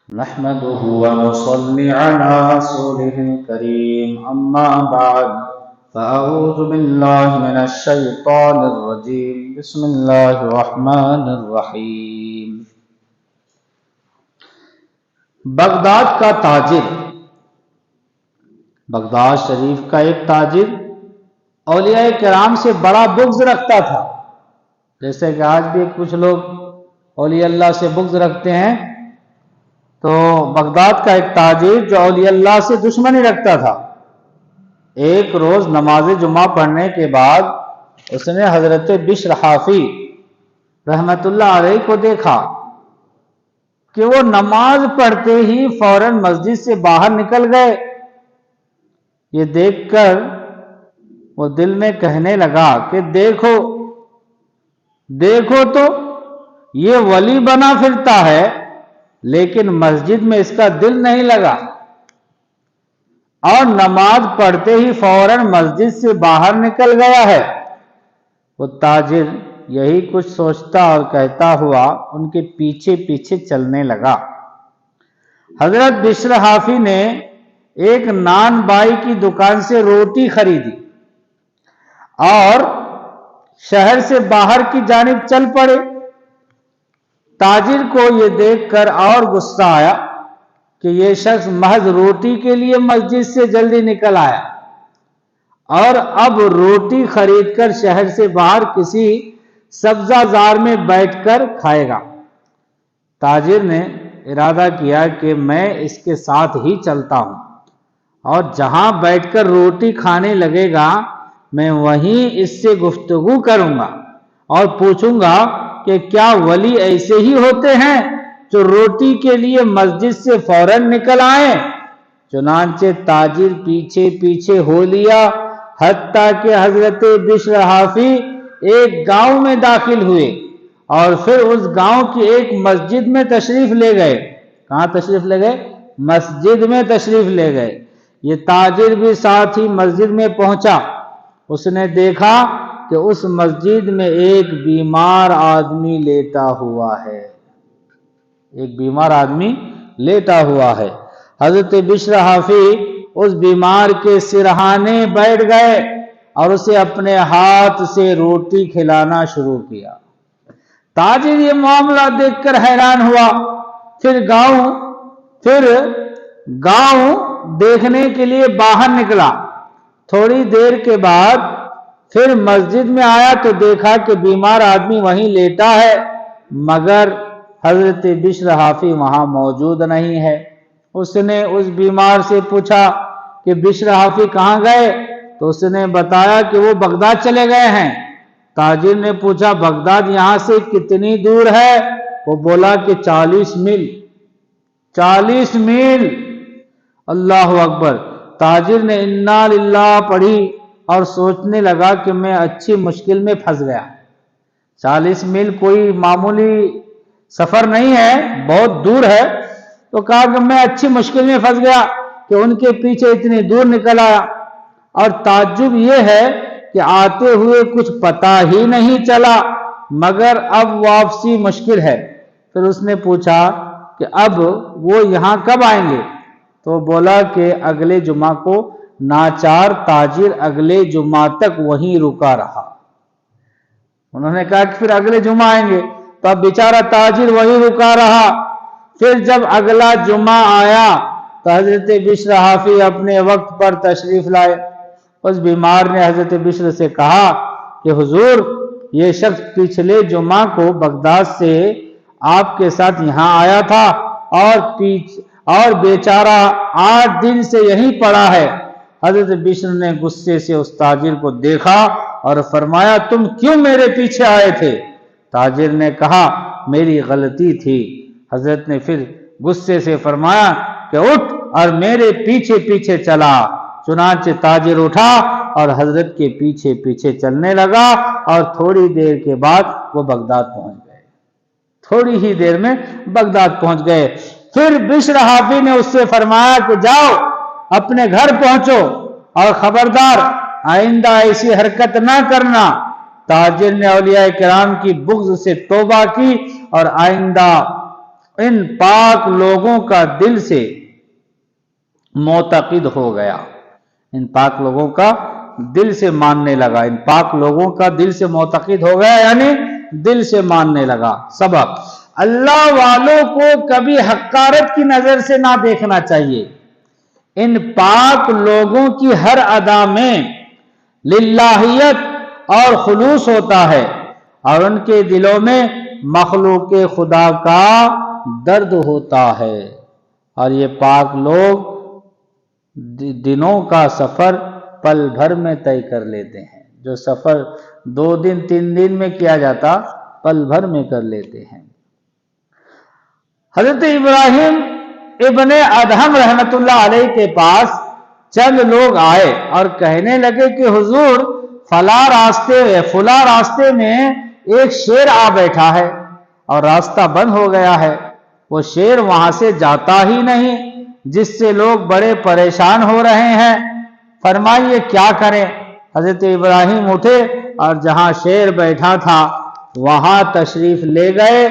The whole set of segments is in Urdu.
نحمده ونصلي على رسوله الكريم أما بعد فأعوذ بالله من الشيطان الرجيم بسم الله الرحمن الرحيم بغداد کا تاجر، بغداد شریف کا ایک تاجر اولیاء کرام سے بڑا بغض رکھتا تھا، جیسے کہ آج بھی کچھ لوگ اولیاء اللہ سے بغض رکھتے ہیں۔ تو بغداد کا ایک تاجر جو اولیاء اللہ سے دشمنی رکھتا تھا، ایک روز نماز جمعہ پڑھنے کے بعد اس نے حضرت بشر حافی رحمت اللہ علیہ کو دیکھا کہ وہ نماز پڑھتے ہی فوراً مسجد سے باہر نکل گئے۔ یہ دیکھ کر وہ دل میں کہنے لگا کہ دیکھو تو یہ ولی بنا پھرتا ہے، لیکن مسجد میں اس کا دل نہیں لگا، اور نماز پڑھتے ہی فوراً مسجد سے باہر نکل گیا ہے۔ وہ تاجر یہی کچھ سوچتا اور کہتا ہوا ان کے پیچھے پیچھے چلنے لگا۔ حضرت بشر حافی نے ایک نان بائی کی دکان سے روٹی خریدی اور شہر سے باہر کی جانب چل پڑے۔ تاجر کو یہ دیکھ کر اور غصہ آیا کہ یہ شخص محض روٹی کے لیے مسجد سے جلدی نکل آیا اور اب روٹی خرید کر شہر سے باہر کسی سبزہ زار میں بیٹھ کر کھائے گا۔ تاجر نے ارادہ کیا کہ میں اس کے ساتھ ہی چلتا ہوں اور جہاں بیٹھ کر روٹی کھانے لگے گا میں وہیں اس سے گفتگو کروں گا اور پوچھوں گا کہ کیا ولی ایسے ہی ہوتے ہیں جو روٹی کے لیے مسجد سے فوراً نکل آئیں؟ چنانچہ تاجر پیچھے پیچھے ہو لیا، حتیٰ کہ حضرت بشر حافی ایک گاؤں میں داخل ہوئے اور پھر اس گاؤں کی ایک مسجد میں تشریف لے گئے۔ کہاں تشریف لے گئے؟ مسجد میں تشریف لے گئے۔ یہ تاجر بھی ساتھ ہی مسجد میں پہنچا۔ اس نے دیکھا کہ اس مسجد میں ایک بیمار آدمی لیٹا ہوا ہے، ایک بیمار آدمی لیٹا ہوا ہے۔ حضرت بشر حافی اس بیمار کے سرہانے بیٹھ گئے اور اسے اپنے ہاتھ سے روٹی کھلانا شروع کیا۔ تاجر یہ معاملہ دیکھ کر حیران ہوا، پھر گاؤں دیکھنے کے لیے باہر نکلا۔ تھوڑی دیر کے بعد پھر مسجد میں آیا تو دیکھا کہ بیمار آدمی وہیں لیٹا ہے، مگر حضرت بشر حافی وہاں موجود نہیں ہے۔ اس نے اس بیمار سے پوچھا کہ بشر حافی کہاں گئے؟ تو اس نے بتایا کہ وہ بغداد چلے گئے ہیں۔ تاجر نے پوچھا بغداد یہاں سے کتنی دور ہے؟ وہ بولا کہ 40 میل۔ 40 میل! اللہ اکبر! تاجر نے انا للہ پڑھی اور سوچنے لگا کہ میں اچھی مشکل میں پھنس گیا۔ 40 میل کوئی معمولی سفر نہیں ہے، بہت دور ہے۔ تو کہا کہ میں اچھی مشکل میں پھنس گیا کہ ان کے پیچھے اتنی دور نکل آیا، اور تعجب یہ ہے کہ آتے ہوئے کچھ پتہ ہی نہیں چلا، مگر اب واپسی مشکل ہے۔ پھر اس نے پوچھا کہ اب وہ یہاں کب آئیں گے؟ تو بولا کہ اگلے جمعہ کو۔ ناچار تاجر اگلے جمعہ تک وہیں رکا رہا۔ انہوں نے کہا کہ پھر اگلے جمعہ آئیں گے، تو اب بیچارہ تاجر وہیں رکا رہا۔ پھر جب اگلا جمعہ آیا تو حضرت بشر حافی اپنے وقت پر تشریف لائے۔ اس بیمار نے حضرت بشر سے کہا کہ حضور، یہ شخص پچھلے جمعہ کو بغداد سے آپ کے ساتھ یہاں آیا تھا اور بیچارہ 8 دن سے یہیں پڑا ہے۔ حضرت بشر نے غصے سے اس تاجر کو دیکھا اور فرمایا تم کیوں میرے پیچھے آئے تھے؟ تاجر نے کہا میری غلطی تھی۔ حضرت نے پھر غصے سے فرمایا کہ اٹھ اور میرے پیچھے پیچھے چلا۔ چنانچہ تاجر اٹھا اور حضرت کے پیچھے پیچھے چلنے لگا، اور تھوڑی دیر کے بعد وہ بغداد پہنچ گئے۔ تھوڑی ہی دیر میں بغداد پہنچ گئے۔ پھر بشر حافی نے اس سے فرمایا کہ جاؤ اپنے گھر پہنچو اور خبردار آئندہ ایسی حرکت نہ کرنا۔ تاجر نے اولیاء کرام کی بغض سے توبہ کی اور آئندہ ان پاک لوگوں کا دل سے معتقد ہو گیا، ان پاک لوگوں کا دل سے ماننے لگا، ان پاک لوگوں کا دل سے معتقد ہو گیا یعنی دل سے ماننے لگا۔ سبق: اللہ والوں کو کبھی حقارت کی نظر سے نہ دیکھنا چاہیے۔ ان پاک لوگوں کی ہر ادا میں للہیت اور خلوص ہوتا ہے اور ان کے دلوں میں مخلوق خدا کا درد ہوتا ہے، اور یہ پاک لوگ دنوں کا سفر پل بھر میں طے کر لیتے ہیں۔ جو سفر 2 دن 3 دن میں کیا جاتا پل بھر میں کر لیتے ہیں۔ حضرت ابراہیم ابن ادہم رحمت اللہ علیہ کے پاس چند لوگ آئے اور کہنے لگے کہ حضور فلاں راستے میں ایک شیر آ بیٹھا ہے اور راستہ بند ہو گیا ہے، وہ شیر وہاں سے جاتا ہی نہیں، جس سے لوگ بڑے پریشان ہو رہے ہیں، فرمائیے کیا کریں؟ حضرت ابراہیم اٹھے اور جہاں شیر بیٹھا تھا وہاں تشریف لے گئے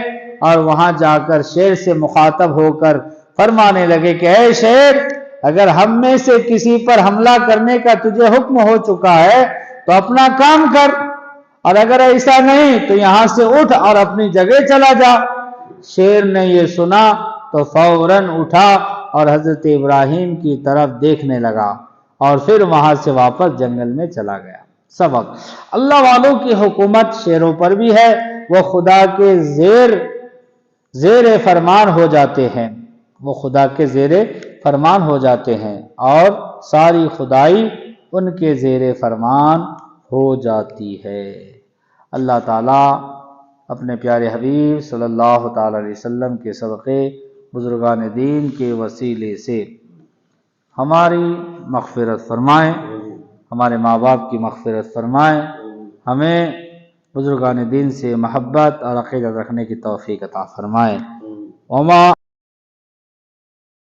اور وہاں جا کر شیر سے مخاطب ہو کر فرمانے لگے کہ اے شیر، اگر ہم میں سے کسی پر حملہ کرنے کا تجھے حکم ہو چکا ہے تو اپنا کام کر، اور اگر ایسا نہیں تو یہاں سے اٹھ اور اپنی جگہ چلا جا۔ شیر نے یہ سنا تو فوراً اٹھا اور حضرت ابراہیم کی طرف دیکھنے لگا اور پھر وہاں سے واپس جنگل میں چلا گیا۔ سبق: اللہ والوں کی حکومت شیروں پر بھی ہے، وہ خدا کے زیر فرمان ہو جاتے ہیں، وہ خدا کے زیر فرمان ہو جاتے ہیں اور ساری خدائی ان کے زیر فرمان ہو جاتی ہے۔ اللہ تعالیٰ اپنے پیارے حبیب صلی اللہ تعالی علیہ وسلم کے صدقے بزرگان دین کے وسیلے سے ہماری مغفرت فرمائیں، ہمارے ماں باپ کی مغفرت فرمائیں، ہمیں بزرگان دین سے محبت اور عقیدت رکھنے کی توفیق عطا فرمائیں۔ وما